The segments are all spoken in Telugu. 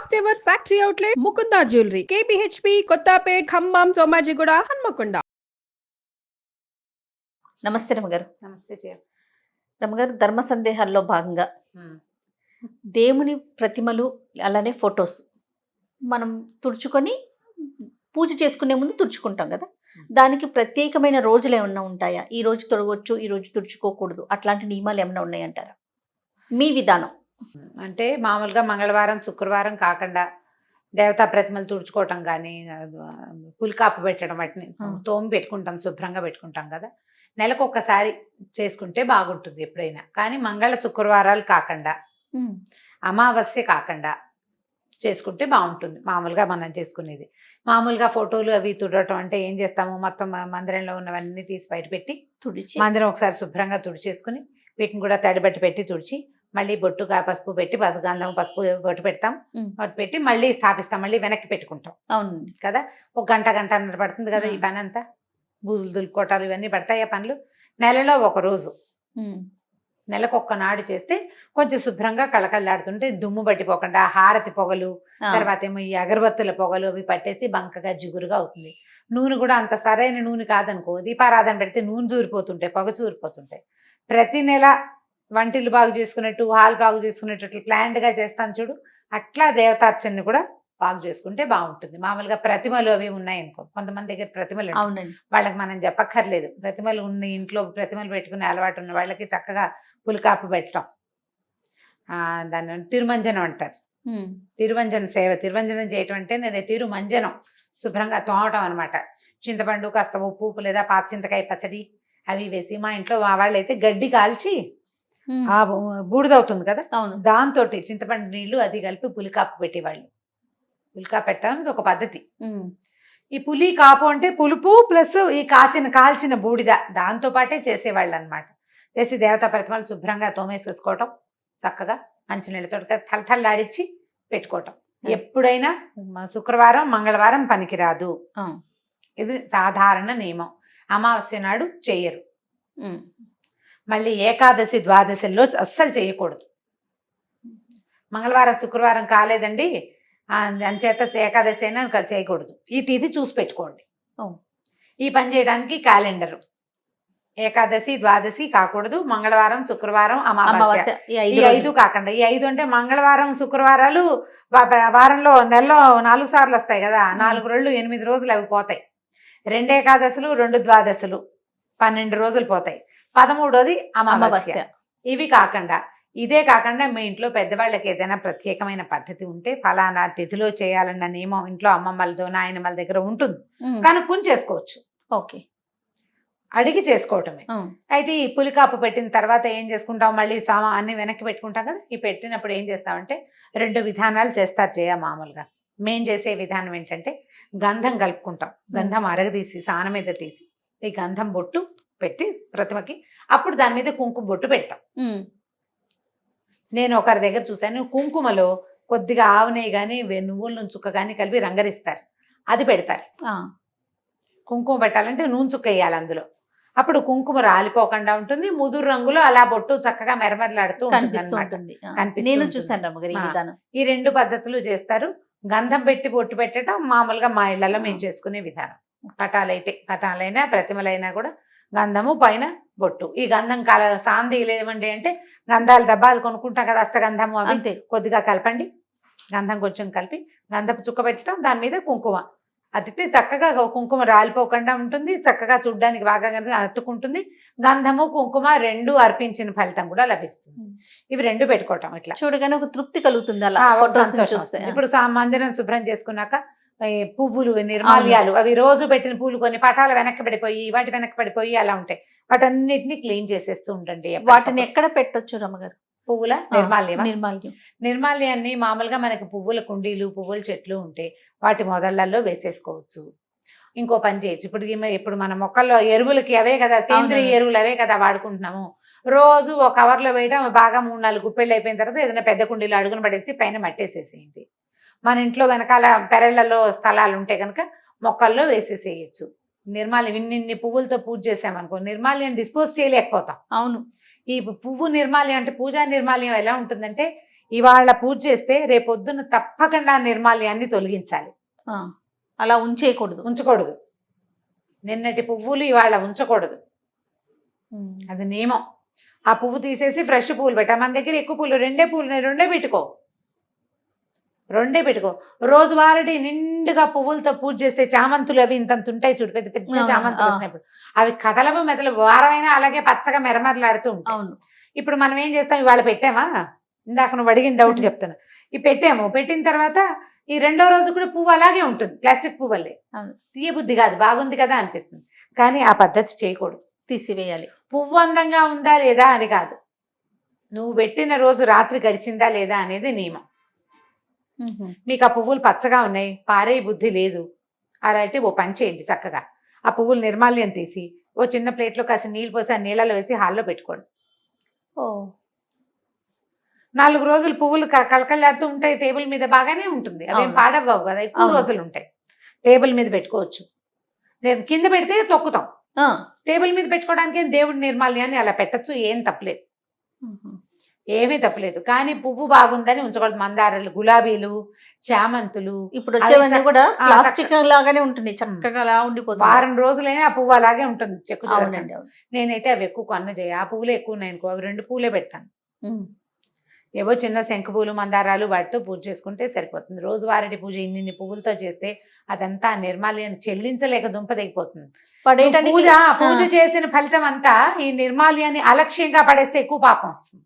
First ever factory outlet Mukunda jewellery కేపీహెచ్పి కొత్తపేట్ ఖమ్మం సోమాజిగూడ హన్మకొండ. నమస్తే రమగారు. నమస్తే జయ. రమగారు, ధర్మ సందేహాల్లో భాగంగా దేవుని ప్రతిమలు అలానే ఫొటోస్ మనం తుడుచుకొని పూజ చేసుకునే ముందు తుడుచుకుంటాం కదా, దానికి ప్రత్యేకమైన రోజులు ఏమన్నా ఉంటాయా? ఈ రోజు తొడగొచ్చు, ఈ రోజు తుడుచుకోకూడదు, అట్లాంటి నియమాలు ఏమైనా ఉన్నాయంటారా? మీ విధానం అంటే మామూలుగా మంగళవారం శుక్రవారం కాకుండా దేవతా ప్రతిమలు తుడుచుకోవటం కానీ పులికాపు పెట్టడం, వాటిని తోమి పెట్టుకుంటాం, శుభ్రంగా పెట్టుకుంటాం కదా. నెలకు ఒక్కసారి చేసుకుంటే బాగుంటుంది ఎప్పుడైనా. కానీ మంగళ శుక్రవారాలు కాకుండా అమావాస్య కాకుండా చేసుకుంటే బాగుంటుంది. మామూలుగా మనం చేసుకునేది మామూలుగా ఫోటోలు అవి తుడవటం అంటే ఏం చేస్తాము, మొత్తం మందిరంలో ఉన్నవన్నీ తీసి బయట పెట్టి తుడిచి మందిరం ఒకసారి శుభ్రంగా తుడిచేసుకుని వీటిని కూడా తడిబట్టి పెట్టి తుడిచి మళ్ళీ బొట్టుగా పసుపు పెట్టి గంధం పసుపు బొట్టు పెడతాం, బొట్టు పెట్టి మళ్ళీ స్థాపిస్తాం, మళ్ళీ వెనక్కి పెట్టుకుంటాం. అవును కదా, ఒక గంటన్నర పడుతుంది కదా ఈ పని అంతా. బూజులు దులుపుకోటాలు ఇవన్నీ పడతాయి ఆ పనులు. నెలలో ఒక రోజు, నెలకు ఒక్కనాడు చేస్తే కొంచెం శుభ్రంగా కళకళలాడుతుంటే దుమ్ము పట్టిపోకుండా హారతి పొగలు, తర్వాత ఏమో ఈ అగరబత్తుల పొగలు అవి పట్టేసి బంకగా జిగురుగా అవుతుంది. నూనె కూడా అంత సరైన నూనె కాదనుకో, దీపారాధన పెడితే నూనె చూరిపోతుంటాయి, పొగ చూరిపోతుంటాయి. ప్రతి నెల వంటిల్లు బాగు చేసుకున్నట్టు, హాల్ బాగు చేసుకునేటట్లు ప్లాన్డ్గా చేస్తాను చూడు, అట్లా దేవతార్చనని కూడా బాగు చేసుకుంటే బాగుంటుంది. మామూలుగా ప్రతిమలు అవి ఉన్నాయనుకో, కొంతమంది దగ్గర ప్రతిమలు వాళ్ళకి మనం చెప్పక్కర్లేదు. ప్రతిమలు ఉన్న ఇంట్లో ప్రతిమలు పెట్టుకునే అలవాటు ఉన్న వాళ్ళకి చక్కగా పులికాపు పెట్టడం, దాన్ని తిరుమంజనం అంటారు. తిరువంజన సేవ, తిరువంజనం చేయటం అంటే నేను తిరుమంజనం శుభ్రంగా తోమటం అనమాట. చింతపండు, కాస్త ఉప్పు లేదా పాత చింతకాయ పచ్చడి అవి వేసి, మా ఇంట్లో మా వాళ్ళు అయితే గడ్డి కాల్చి ఆ బూడిదవుతుంది కదా, దాంతో చింతపండు నీళ్లు అది కలిపి పులికాపు పెట్టేవాళ్ళు. పులికాపు పెట్టడం ఒక పద్ధతి. ఈ పులి కాపు అంటే పులుపు ప్లస్ ఈ కాల్చిన బూడిద, దాంతో పాటే చేసేవాళ్ళు అనమాట. చేసి దేవతా ప్రతిమలు శుభ్రంగా తోమేసేసుకోవటం, చక్కగా మంచినీళ్ళతో తలతల్లాడిచ్చి పెట్టుకోవటం. ఎప్పుడైనా శుక్రవారం మంగళవారం పనికిరాదు, ఇది సాధారణ నియమం. అమావాస్య నాడు చెయ్యరు. మళ్ళీ ఏకాదశి ద్వాదశిలో అస్సలు చేయకూడదు. మంగళవారం శుక్రవారం కాలేదండి అంచేత ఏకాదశి అయినా చేయకూడదు. ఈ తిథి చూసి పెట్టుకోండి. ఈ పని చేయడానికి క్యాలెండరు ఏకాదశి ద్వాదశి కాకూడదు, మంగళవారం శుక్రవారం అమావాస్య ఈ 5 కాకుండా, ఈ 5 అంటే మంగళవారం శుక్రవారాలు వారంలో నెలలో 4 సార్లు వస్తాయి కదా, 4 రోజులు 8 రోజులు అవి పోతాయి. 2 ఏకాదశులు 2 ద్వాదశులు 12 రోజులు పోతాయి. 13వది అమావాస్య. ఇవి కాకుండా, ఇదే కాకుండా మీ ఇంట్లో పెద్దవాళ్ళకి ఏదైనా ప్రత్యేకమైన పద్ధతి ఉంటే ఫలానా తిథిలో చేయాలన్న నియమం ఇంట్లో అమ్మమ్మలతో నాయనమ్మల దగ్గర ఉంటుంది, కనుక్కొని చేసుకోవచ్చు. ఓకే, అడిగి చేసుకోవటమే. అయితే ఈ పులికాపు పెట్టిన తర్వాత ఏం చేసుకుంటాం, మళ్ళీ అన్ని వెనక్కి పెట్టుకుంటాం కదా. ఈ పెట్టినప్పుడు ఏం చేస్తామంటే 2 విధానాలు చేస్తారు జయ. మామూలుగా మేం చేసే విధానం ఏంటంటే గంధం కలుపుకుంటాం. గంధం అరగదీసి సాన మీద తీసి ఈ గంధం బొట్టు పెట్టి ప్రతిమకి, అప్పుడు దాని మీద కుంకుమ బొట్టు పెడతాం. నేను ఒకరి దగ్గర చూశాను, కుంకుమలో కొద్దిగా ఆవు నెయ్యి కానీ నువ్వుల నూనె చుక్క కానీ కలిపి రంగరిస్తారు, అది పెడతారు. కుంకుమ పెట్టాలంటే నూనె చుక్క వేయాలి అందులో, అప్పుడు కుంకుమ రాలిపోకుండా ఉంటుంది. ముదురు రంగులో అలా బొట్టు చక్కగా మెరమెరలాడుతూ ఉంటుంది. నేను చూసాను. ఈ 2 పద్ధతులు చేస్తారు. గంధం పెట్టి బొట్టు పెట్టడం మామూలుగా మా ఇళ్లలో మేము చేసుకునే విధానం. పటాలైనా ప్రతిమలైనా కూడా గంధము పైన బొట్టు. ఈ గంధం సాంది లేవండి అంటే గంధాల డబ్బాలు కొనుక్కుంటాం కదా, అష్టగంధము అవి అంతే, కొద్దిగా కలపండి. గంధం కొంచెం కలిపి గంధపు చుక్క పెట్టడం, దాని మీద కుంకుమ అతితే చక్కగా కుంకుమ రాలిపోకుండా ఉంటుంది, చక్కగా చూడ్డానికి బాగా అతుక్కుంటుంది. గంధము కుంకుమ 2 అర్పించిన ఫలితం కూడా లభిస్తుంది. ఇవి 2 పెట్టుకోవటం, ఇట్లా చూడగానే ఒక తృప్తి కలుగుతుంది. అలా ఇప్పుడు మందిరం శుభ్రం చేసుకున్నాక పువ్వులు నిర్మాల్యాలు అవి రోజు పెట్టిన పూలు కొన్ని పటాలు వెనక్కి పడిపోయి వాటి వెనక్కి పడిపోయి అలా ఉంటాయి, వాటన్నిటిని క్లీన్ చేసేస్తూ ఉండండి. వాటిని ఎక్కడ పెట్టొచ్చు రమ్మగారు? పువ్వుల నిర్మాల్యాన్ని మామూలుగా మనకి పువ్వుల కుండీలు పువ్వుల చెట్లు ఉంటే వాటి మొదళ్లలో వేసేసుకోవచ్చు. ఇంకో పని చేయొచ్చు, ఇప్పుడు మన మొక్కల్లో ఎరువులకి అవే కదా, సేంద్రియ ఎరువులు అవే కదా వాడుకుంటున్నాము. రోజు ఒక కవర్లో వేయడం, బాగా 3-4 గుప్పెళ్ళు అయిపోయిన తర్వాత ఏదైనా పెద్ద కుండీలో అడుగున పడేసి పైన మట్టేసేసేయండి. మన ఇంట్లో వెనకాల పెరళ్లలో స్థలాలు ఉంటే కనుక మొక్కల్లో వేసేసేయచ్చు. నిర్మాల్యం ఇన్ని పువ్వులతో పూజ చేసామనుకో, నిర్మాల్యం డిస్పోజ్ చేయలేకపోతాం. అవును, ఈ పువ్వు నిర్మాల్యం అంటే పూజా నిర్మాల్యం ఎలా ఉంటుందంటే ఇవాళ పూజ చేస్తే రేపొద్దున తప్పకుండా నిర్మాల్యాన్ని తొలగించాలి. అలా ఉంచకూడదు. నిన్నటి పువ్వులు ఇవాళ ఉంచకూడదు, అది నియమం. ఆ పువ్వు తీసేసి ఫ్రెష్ పువ్వులు పెట్టా. మన దగ్గర ఎక్కువ పువ్వులు, రెండే పెట్టుకో. రోజువారీ నిండుగా పువ్వులతో పూజ చేస్తే చామంతులు అవి ఇంతంత ఉంటాయి చూడు, పెద్ద పెద్ద చామంతులు వచ్చినప్పుడు అవి కదలవు మెదలవు, వారమైనా అలాగే పచ్చగా మెరమరలాడుతూ ఉంటాయి. ఇప్పుడు మనం ఏం చేస్తాం, ఇవాళ పెట్టామా, ఇందాక నువ్వు అడిగిన డౌట్ చెప్తాను, పెట్టిన తర్వాత ఈ రెండో రోజు కూడా పువ్వు అలాగే ఉంటుంది, ప్లాస్టిక్ పువ్వులే, తీయబుద్ధి కాదు, బాగుంది కదా అనిపిస్తుంది. కానీ ఆ పద్ధతి చేయకూడదు, తీసివేయాలి. పువ్వు అందంగా ఉందా లేదా అని కాదు, నువ్వు పెట్టిన రోజు రాత్రి గడిచిందా లేదా అనేది నియమం. మీకు ఆ పువ్వులు పచ్చగా ఉన్నాయి, పారే బుద్ధి లేదు, అలా అయితే ఓ పని చేయండి, చక్కగా ఆ పువ్వులు నిర్మాల్యం తీసి ఓ చిన్న ప్లేట్లో కాసి నీళ్ళు పోసి ఆ నీళ్ళలో వేసి హాల్లో పెట్టుకోండి. 4 రోజులు పువ్వులు కళకళలాడుతూ ఉంటాయి, టేబుల్ మీద బాగానే ఉంటుంది, అవేం పాడవ్వవు కదా, ఎక్కువ రోజులు ఉంటాయి. టేబుల్ మీద పెట్టుకోవచ్చు, కింద పెడితే తొక్కుతాం, టేబుల్ మీద పెట్టుకోవడానికి దేవుడి నిర్మాల్యాన్ని అలా పెట్టచ్చు, ఏం తప్పలేదు, ఏమీ తప్పలేదు. కానీ పువ్వు బాగుందని ఉంచకూడదు. మందారాలు, గులాబీలు, చామంతులు ఇప్పుడు వచ్చేవన్నీ కూడా ప్లాస్టిక్ లాగానే ఉంటుంది, చక్కగా అలా ఉండిపోతుంది. వారం రోజులైనా ఆ పువ్వు అలాగే ఉంటుంది, చెక్కు. నేనైతే అవి ఎక్కువ కొన్న చేయ, ఆ పువ్వులు ఎక్కువ ఉన్నాయి అనుకో, అవి 2 పువ్వులే పెడతాను. ఏవో చిన్న శంఖ పువ్వులు, మందారాలు వాటితో పూజ చేసుకుంటే సరిపోతుంది. రోజువారీ పూజ ఇన్ని పువ్వులతో చేస్తే అదంతా నిర్మాల్యాన్ని చెల్లించలేక దుంప దిగిపోతుంది. పూజ చేసిన ఫలితం అంతా ఈ నిర్మాల్యాన్ని అలక్ష్యంగా పడేస్తే ఎక్కువ పాపం వస్తుంది.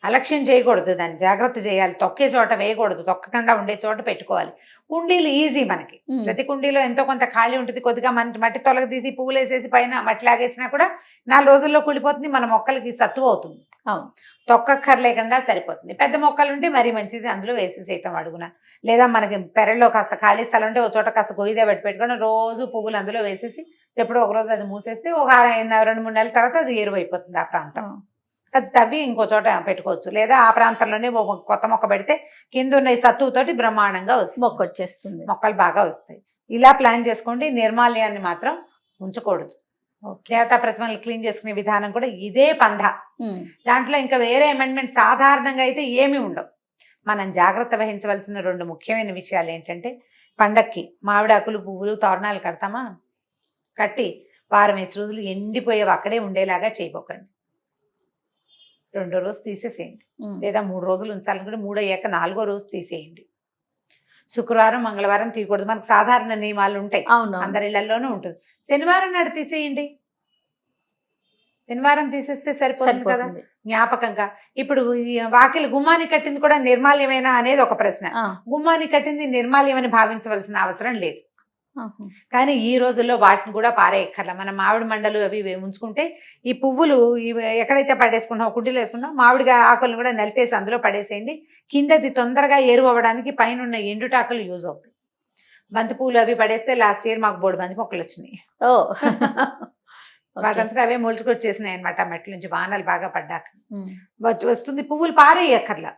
అలక్ష్యం చేయకూడదు, దాన్ని జాగ్రత్త చేయాలి. తొక్కే చోట వేయకూడదు, తొక్కకుండా ఉండే చోట పెట్టుకోవాలి. కుండీలు ఈజీ, మనకి ప్రతి కుండీలో ఎంతో కొంత ఖాళీ ఉంటుంది, కొద్దిగా మట్టి తొలగ తీసి పువ్వులు వేసేసి పైన మట్టి లాగేసినా కూడా 4 రోజుల్లో కుళ్ళిపోతుంది, మన మొక్కలకి సత్తువ అవుతుంది. తొక్కక్కర్లేకుండా సరిపోతుంది. పెద్ద మొక్కలు ఉంటే మరీ మంచిది, అందులో వేసేసేయటం అడుగున, లేదా మనకి పెరట్లో కాస్త ఖాళీ స్థలం ఉంటే ఒక చోట కాస్త గొయ్యిదే పెట్టుకొని రోజు పువ్వులు అందులో వేసేసి ఎప్పుడో ఒక రోజు అది మూసేస్తే ఒక 2-3 నెలల తర్వాత అది ఎరువైపోతుంది. ఆ ప్రాంతం అది తవ్వి ఇంకో చోట పెట్టుకోవచ్చు, లేదా ఆ ప్రాంతంలోనే కొత్త మొక్క పెడితే కింద ఉన్న సత్తువుతోటి బ్రహ్మాండంగా వచ్చేస్తుంది, మొక్కలు బాగా వస్తాయి. ఇలా ప్లాన్ చేసుకోండి. నిర్మాల్యాన్ని మాత్రం ఉంచకూడదు. దేవతా ప్రతిమలు క్లీన్ చేసుకునే విధానం కూడా ఇదే పంధ. దాంట్లో ఇంకా వేరే అమెండ్మెంట్ సాధారణంగా అయితే ఏమీ ఉండవు. మనం జాగ్రత్త వహించవలసిన 2 ముఖ్యమైన విషయాలు ఏంటంటే, పండక్కి మామిడాకులు, పువ్వులు, తోరణాలు కడతామా, కట్టి 4 రోజులు ఎండిపోయేవి అక్కడే ఉండేలాగా చేయబోకండి. 2వ రోజు తీసేసేయండి, లేదా 3 రోజులు ఉంచాలనుకుంటే 3 అయ్యాక 4వ రోజు తీసేయండి. శుక్రవారం, మంగళవారం తీయకూడదు, మనకు సాధారణ నియమాలు ఉంటాయి, అందరి ఇళ్లలోనూ ఉంటుంది. శనివారం నాడు తీసేయండి, శనివారం తీసేస్తే సరిపోతుంది కదా జ్ఞాపకంగా. ఇప్పుడు వాకిలి గుమ్మాని కట్టింది కూడా నిర్మాల్యమేనా అనేది ఒక ప్రశ్న. గుమ్మాని కట్టింది నిర్మాల్యమని భావించవలసిన అవసరం లేదు. కానీ ఈ రోజుల్లో వాటిని కూడా పారేయక్కర్లా. మన మామిడి మండలు అవి ఉంచుకుంటే ఈ పువ్వులు ఎక్కడైతే పడేసుకుంటామో, కుండీలో వేసుకుంటాం, మామిడిగా ఆకులను కూడా నలిపేసి అందులో పడేసేయండి. కిందది తొందరగా ఎరువు అవ్వడానికి పైన ఉన్న ఎండుటాకులు యూజ్ అవుతాయి. బంతి పువ్వులు అవి పడేస్తే లాస్ట్ ఇయర్ మాకు 3 బంతి మొక్కలు వచ్చినాయి. వాటంతా అవే మొలుచుకొచ్చేసినాయి అనమాట, మట్టి నుంచి వానలు బాగా పడ్డాక వస్తుంది. పువ్వులు పారేయక్కర్లా,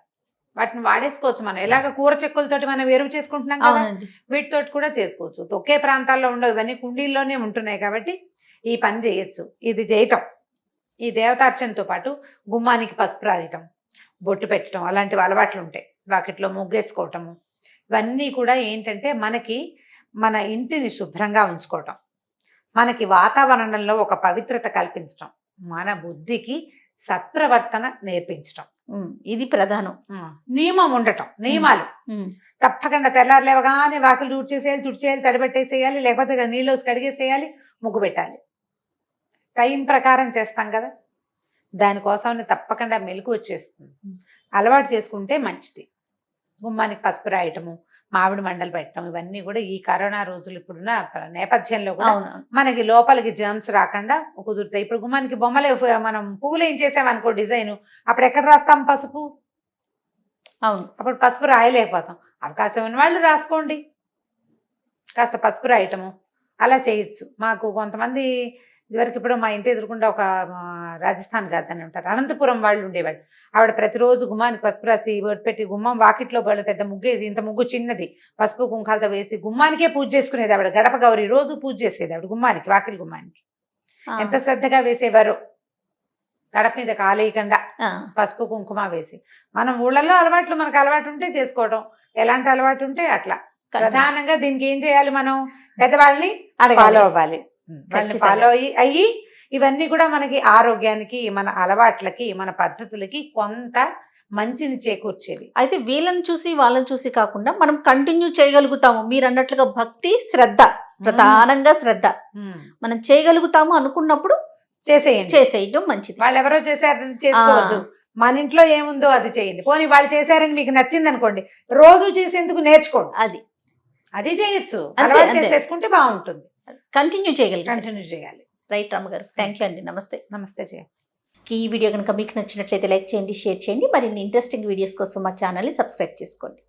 వాటిని వాడేసుకోవచ్చు. మనం ఎలాగ కూర చెక్కులతోటి మనం ఎరువు చేసుకుంటున్నాం కదా, వీటితోటి కూడా చేసుకోవచ్చు. ఒకే ప్రాంతాల్లో ఉండవు, ఇవన్నీ కుండీల్లోనే ఉంటున్నాయి కాబట్టి ఈ పని చేయొచ్చు. ఇది చేయటం, ఈ దేవతార్చనతో పాటు గుమ్మానికి పసుపు రాయటం, బొట్టు పెట్టడం, అలాంటివి అలవాట్లు ఉంటాయి. వాకిట్లో ముగ్గేసుకోవటము, ఇవన్నీ కూడా ఏంటంటే మనకి మన ఇంటిని శుభ్రంగా ఉంచుకోవటం, మనకి వాతావరణంలో ఒక పవిత్రత కల్పించటం, మన బుద్ధికి సత్ప్రవర్తన నేర్పించటం, ఇది ప్రధానం. నియమం ఉండటం, నియమాలు తప్పకుండా తెల్లారు లేవగానే వాకిలు తుడిచేయాలి, తడిపెట్టేసేయాలి, లేకపోతే నీళ్ళు కడిగేసేయాలి, ముగ్గు పెట్టాలి. టైం ప్రకారం చేస్తాం కదా, దానికోసం తప్పకుండా మెలకు వచ్చేస్తుంది. అలవాటు చేసుకుంటే మంచిది. గుమ్మానికి పసుపు రాయటము, మామిడి మండలు పెట్టడం, ఇవన్నీ కూడా ఈ కరోనా రోజులు ఇప్పుడున్న నేపథ్యంలో కూడా మనకి లోపలికి జర్మ్స్ రాకుండా కుదురుతాయి. ఇప్పుడు గుమ్మానికి బొమ్మలే, మనం పువ్వులు ఏం చేసామనుకో డిజైన్, అప్పుడు ఎక్కడ రాస్తాం పసుపు? అప్పుడు పసుపు రాయలేకపోతాం. అవకాశం ఉన్న వాళ్ళు రాసుకోండి, కాస్త పసుపు రాయటము అలా చేయొచ్చు. మాకు కొంతమంది ఇదివరకు, ఇప్పుడు మా ఇంటి ఎదురుకుండా ఒక రాజస్థాన్ గాదని ఉంటారు, అనంతపురం వాళ్ళు ఉండేవాళ్ళు. ఆవిడ ప్రతిరోజు గుమ్మానికి పసుపు రాసి పెట్టి గుమ్మం వాకిట్లో వాళ్ళు పెద్ద ముగ్గేది, ఇంత ముగ్గు చిన్నది, పసుపు కుంకాలతో వేసి గుమ్మానికే పూజ చేసుకునేది ఆవిడ. గడప గౌరి రోజు పూజ చేసేది ఆవిడ గుమ్మానికి, వాకిలి గుమ్మానికి. ఎంత శ్రద్ధగా వేసేవారో. గడప మీద కాలేయకుండా ఆ, పసుపు కుంకుమ వేసి మనం ఊళ్ళలో అలవాట్లు మనకు అలవాటు ఉంటే చేసుకోవడం, ఎలాంటి అలవాటు ఉంటే అట్లా. ప్రధానంగా దీనికి ఏం చేయాలి, మనం పెద్దవాళ్ళని అడగాలి. ఫాలో అవ్వాలి. వాళ్ళని ఖచ్చితంగా. ఫాలో అయ్యి ఇవన్నీ కూడా మనకి ఆరోగ్యానికి, మన అలవాట్లకి, మన పద్ధతులకి కొంత మంచిని చేకూర్చేవి. అయితే వీళ్ళని చూసి వాళ్ళని చూసి కాకుండా మనం కంటిన్యూ చేయగలుగుతాము. మీరు అన్నట్లుగా భక్తి, శ్రద్ధ, ప్రధానంగా శ్రద్ధ మనం చేయగలుగుతాము అనుకున్నప్పుడు చేసేయండి. చేసేయడం మంచిది. వాళ్ళు ఎవరో చేశారని చేసుకోవద్దు. మన ఇంట్లో ఏముందో అది చేయండి. పోనీ వాళ్ళు చేశారని మీకు నచ్చింది అనుకోండి, రోజు చేసేందుకు నేర్చుకోండి. అది చేయొచ్చు. అలవాటు అంతే. చేసేసుకుంటే బాగుంటుంది. కంటిన్యూ చేయగలిగాం. కంటిన్యూ చేయాలి. రైట్ రామగారు, థ్యాంక్ యూ అండి. నమస్తే. నమస్తే జయ. ఈ వీడియో కనుక మీకు నచ్చినట్లయితే లైక్ చేయండి, షేర్ చేయండి. మరిన్ని ఇంట్రెస్టింగ్ వీడియోస్ కోసం మా ఛానల్ని సబ్స్క్రైబ్ చేసుకోండి.